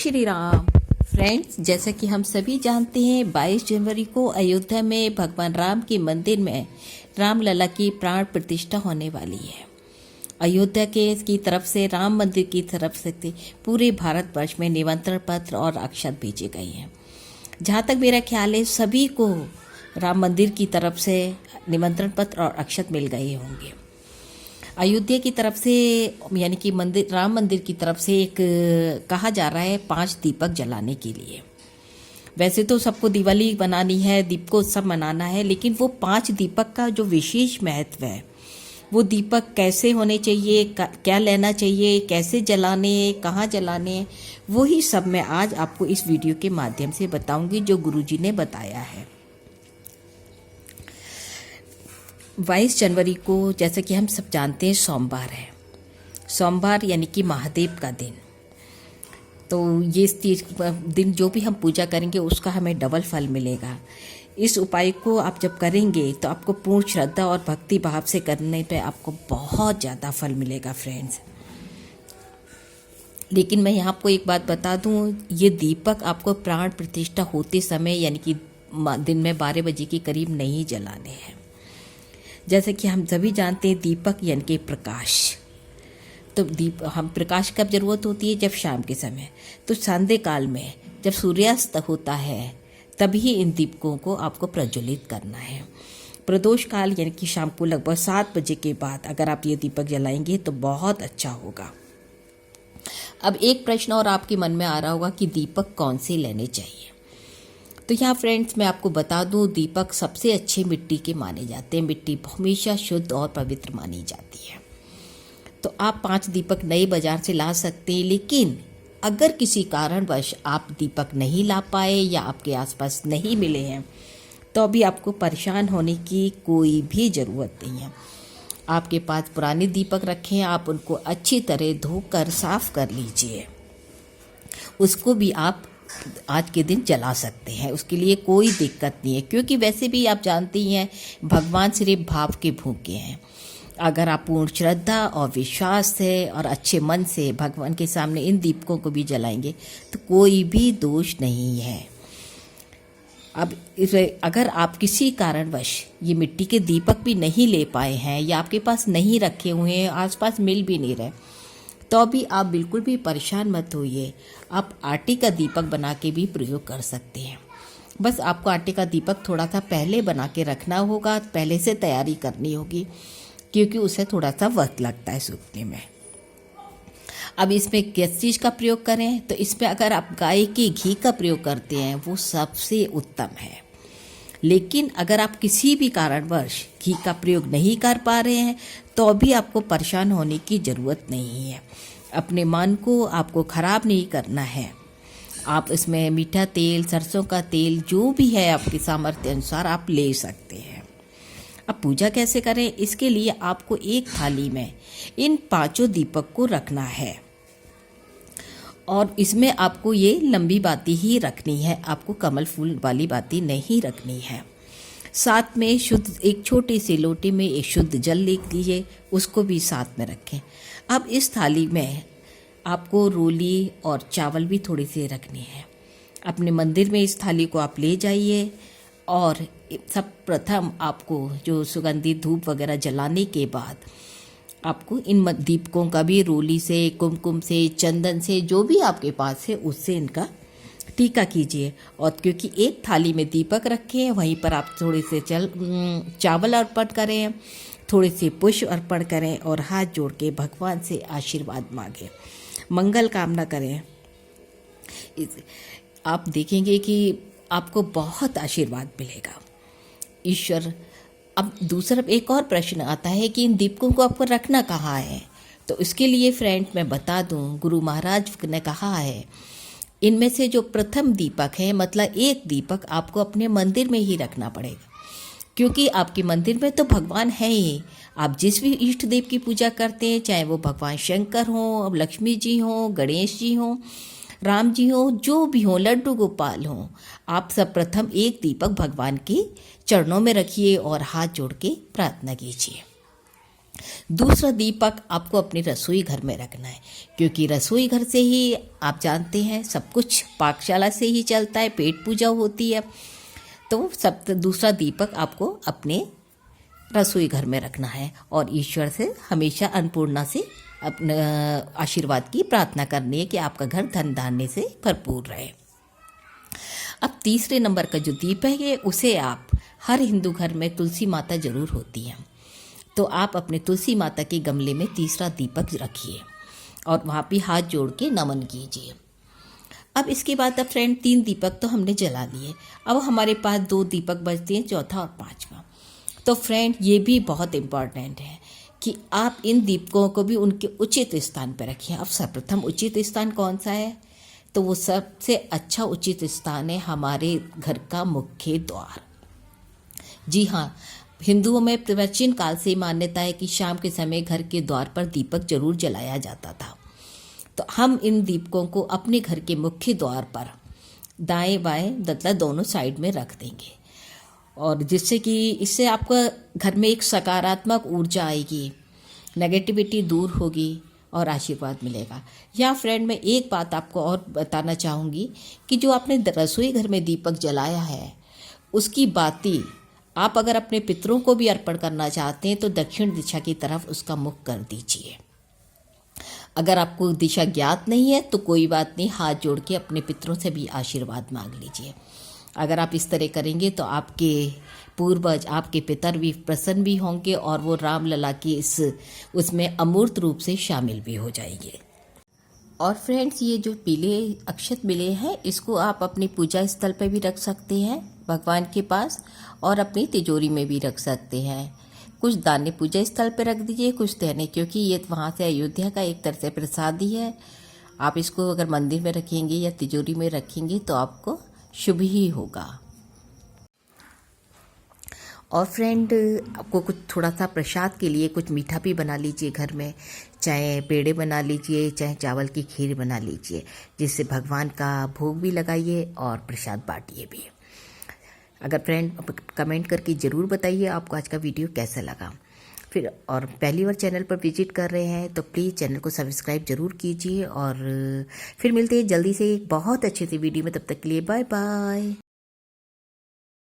Shri Ram. Friends, जैसा कि हम सभी जानते हैं 22 जनवरी को अयोध्या में भगवान राम के मंदिर में रामलला की प्राण प्रतिष्ठा होने वाली है। अयोध्या की तरफ से राम मंदिर की तरफ से पूरे भारतवर्ष में निमंत्रण पत्र और अक्षत भेजे गए हैं। जहाँ तक मेरा ख्याल है सभी को राम मंदिर की तरफ से निमंत्रण पत्र और अक्षत मिल गए होंगे। अयोध्या की तरफ से यानी कि राम मंदिर की तरफ से एक कहा जा रहा है 5 दीपक जलाने के लिए। वैसे तो सबको दिवाली बनानी है, दीपोत्सव मनाना है, लेकिन वो 5 दीपक का जो विशेष महत्व है, वो दीपक कैसे होने चाहिए, क्या लेना चाहिए, कैसे जलाने, कहाँ जलाने, वही सब मैं आज आपको इस वीडियो के माध्यम से बताऊंगी जो गुरुजी ने बताया है। 22 जनवरी को जैसा कि हम सब जानते हैं सोमवार है। सोमवार यानी कि महादेव का दिन। तो ये दिन जो भी हम पूजा करेंगे उसका हमें डबल फल मिलेगा। इस उपाय को आप जब करेंगे तो आपको पूर्ण श्रद्धा और भक्ति भाव से करने पे आपको बहुत ज़्यादा फल मिलेगा फ्रेंड्स। लेकिन मैं यहाँ आपको एक बात बता दूँ, ये दीपक आपको प्राण प्रतिष्ठा होते समय यानी कि दिन में 12 बजे के करीब नहीं जलाने हैं। जैसे कि हम सभी जानते हैं दीपक यानी कि प्रकाश। तो हम प्रकाश कब जरूरत होती है? जब शाम के समय। तो संध्या काल में जब सूर्यास्त होता है तभी इन दीपकों को आपको प्रज्वलित करना है। प्रदोष काल यानी कि शाम को लगभग 7 बजे के बाद अगर आप ये दीपक जलाएंगे तो बहुत अच्छा होगा। अब एक प्रश्न और आपके मन में आ रहा होगा कि दीपक कौन से लेने चाहिए। तो यहाँ फ्रेंड्स मैं आपको बता दूँ, दीपक सबसे अच्छे मिट्टी के माने जाते हैं। मिट्टी हमेशा शुद्ध और पवित्र मानी जाती है। तो आप 5 दीपक नए बाजार से ला सकते हैं, लेकिन अगर किसी कारणवश आप दीपक नहीं ला पाए या आपके आसपास नहीं मिले हैं तो अभी आपको परेशान होने की कोई भी ज़रूरत नहीं है। आपके पास पुराने दीपक रखे हैं, आप उनको अच्छी तरह धोकर साफ कर लीजिए। उसको भी आप आज के दिन जला सकते हैं, उसके लिए कोई दिक्कत नहीं है, क्योंकि वैसे भी आप जानते ही हैं भगवान सिर्फ भाव के भूखे हैं। अगर आप पूर्ण श्रद्धा और विश्वास से और अच्छे मन से भगवान के सामने इन दीपकों को भी जलाएंगे तो कोई भी दोष नहीं है। अब अगर आप किसी कारणवश ये मिट्टी के दीपक भी नहीं ले पाए हैं या आपके पास नहीं रखे हुए हैं, आसपास मिल भी नहीं रहे, तो भी आप बिल्कुल भी परेशान मत होइए। आप आटे का दीपक बना के भी प्रयोग कर सकते हैं। बस आपको आटे का दीपक थोड़ा सा पहले बना के रखना होगा, पहले से तैयारी करनी होगी, क्योंकि उसे थोड़ा सा वक्त लगता है सूखने में। अब इसमें किस चीज़ का प्रयोग करें? तो इसमें अगर आप गाय के घी का प्रयोग करते हैं वो सबसे उत्तम है। लेकिन अगर आप किसी भी कारणवश घी का प्रयोग नहीं कर पा रहे हैं तो भी आपको परेशान होने की ज़रूरत नहीं है। अपने मन को आपको ख़राब नहीं करना है। आप इसमें मीठा तेल, सरसों का तेल, जो भी है आपके सामर्थ्य अनुसार आप ले सकते हैं। अब पूजा कैसे करें? इसके लिए आपको एक थाली में इन 5 दीपक को रखना है और इसमें आपको ये लंबी बाती ही रखनी है, आपको कमल फूल वाली बाती नहीं रखनी है। साथ में शुद्ध एक छोटी सी लोटे में एक शुद्ध जल लिख लीजिए, उसको भी साथ में रखें। अब इस थाली में आपको रोली और चावल भी थोड़ी सी रखनी है। अपने मंदिर में इस थाली को आप ले जाइए और सब प्रथम आपको जो सुगंधित धूप वगैरह जलाने के बाद आपको इन दीपकों का भी रोली से, कुमकुम से, चंदन से, जो भी आपके पास है उससे इनका टीका कीजिए। और क्योंकि एक थाली में दीपक रखे हैं वहीं पर आप थोड़े से चावल अर्पण करें, थोड़े से पुष्प अर्पण करें और हाथ जोड़ के भगवान से आशीर्वाद मांगें, मंगल कामना करें। आप देखेंगे कि आपको बहुत आशीर्वाद मिलेगा ईश्वर। अब दूसरा एक और प्रश्न आता है कि इन दीपकों को आपको रखना कहाँ है? तो इसके लिए फ्रेंड मैं बता दूं, गुरु महाराज ने कहा है इनमें से जो प्रथम दीपक है, मतलब एक दीपक आपको अपने मंदिर में ही रखना पड़ेगा, क्योंकि आपके मंदिर में तो भगवान है ही। आप जिस भी इष्ट देव की पूजा करते हैं, चाहे वो भगवान शंकर हों, अब लक्ष्मी जी हों, गणेश जी हों, राम जी हो, जो भी हो, लड्डू गोपाल हो, आप सब प्रथम एक दीपक भगवान के चरणों में रखिए और हाथ जोड़ के प्रार्थना कीजिए। दूसरा दीपक आपको अपने रसोई घर में रखना है, क्योंकि रसोई घर से ही आप जानते हैं सब कुछ पाकशाला से ही चलता है, पेट पूजा होती है। तो सब दूसरा दीपक आपको अपने रसोई घर में रखना है और ईश्वर से हमेशा अन्नपूर्णा से अपने आशीर्वाद की प्रार्थना करनी है कि आपका घर धन धान्य से भरपूर रहे। अब तीसरे नंबर का जो दीपक है उसे आप, हर हिंदू घर में तुलसी माता जरूर होती है, तो आप अपने तुलसी माता के गमले में तीसरा दीपक रखिए और वहाँ पे हाथ जोड़ के नमन कीजिए। अब इसके बाद अब फ्रेंड 3 दीपक तो हमने जला लिए, अब हमारे पास 2 दीपक बचते हैं, चौथा और 5वां। तो फ्रेंड ये भी बहुत इम्पॉर्टेंट है कि आप इन दीपकों को भी उनके उचित स्थान पर रखिए। अब सर्वप्रथम उचित स्थान कौन सा है? तो वो सबसे अच्छा उचित स्थान है हमारे घर का मुख्य द्वार। जी हाँ, हिंदुओं में प्राचीन काल से मान्यता है कि शाम के समय घर के द्वार पर दीपक जरूर जलाया जाता था। तो हम इन दीपकों को अपने घर के मुख्य द्वार पर दाएं बाएं मतलब दोनों साइड में रख देंगे, और जिससे कि इससे आपका घर में एक सकारात्मक ऊर्जा आएगी, नेगेटिविटी दूर होगी और आशीर्वाद मिलेगा। या फ्रेंड मैं एक बात आपको और बताना चाहूँगी कि जो आपने रसोई घर में दीपक जलाया है उसकी बाती आप अगर अपने पितरों को भी अर्पण करना चाहते हैं तो दक्षिण दिशा की तरफ उसका मुख कर दीजिए। अगर आपको दिशा ज्ञात नहीं है तो कोई बात नहीं, हाथ जोड़ के अपने पितरों से भी आशीर्वाद मांग लीजिए। अगर आप इस तरह करेंगे तो आपके पूर्वज, आपके पितर भी प्रसन्न भी होंगे और वो रामलला की उसमें अमूर्त रूप से शामिल भी हो जाएंगे। और फ्रेंड्स ये जो पीले अक्षत मिले हैं इसको आप अपनी पूजा स्थल पर भी रख सकते हैं भगवान के पास, और अपनी तिजोरी में भी रख सकते हैं। कुछ दाने पूजा स्थल पर रख दीजिए, कुछ दाने, क्योंकि ये वहाँ से अयोध्या का एक तरह से प्रसाद ही है। आप इसको अगर मंदिर में रखेंगे या तिजोरी में रखेंगे तो आपको शुभ ही होगा। और फ्रेंड आपको कुछ थोड़ा सा प्रसाद के लिए कुछ मीठा भी बना लीजिए घर में, चाहे पेड़े बना लीजिए चाहे चावल की खीर बना लीजिए, जिससे भगवान का भोग भी लगाइए और प्रसाद बांटिए भी। अगर फ्रेंड कमेंट करके ज़रूर बताइए आपको आज का वीडियो कैसा लगा। फिर और पहली बार चैनल पर विजिट कर रहे हैं तो प्लीज़ चैनल को सब्सक्राइब जरूर कीजिए, और फिर मिलते हैं जल्दी से एक बहुत अच्छे से वीडियो में। तब तक के लिए बाय बाय।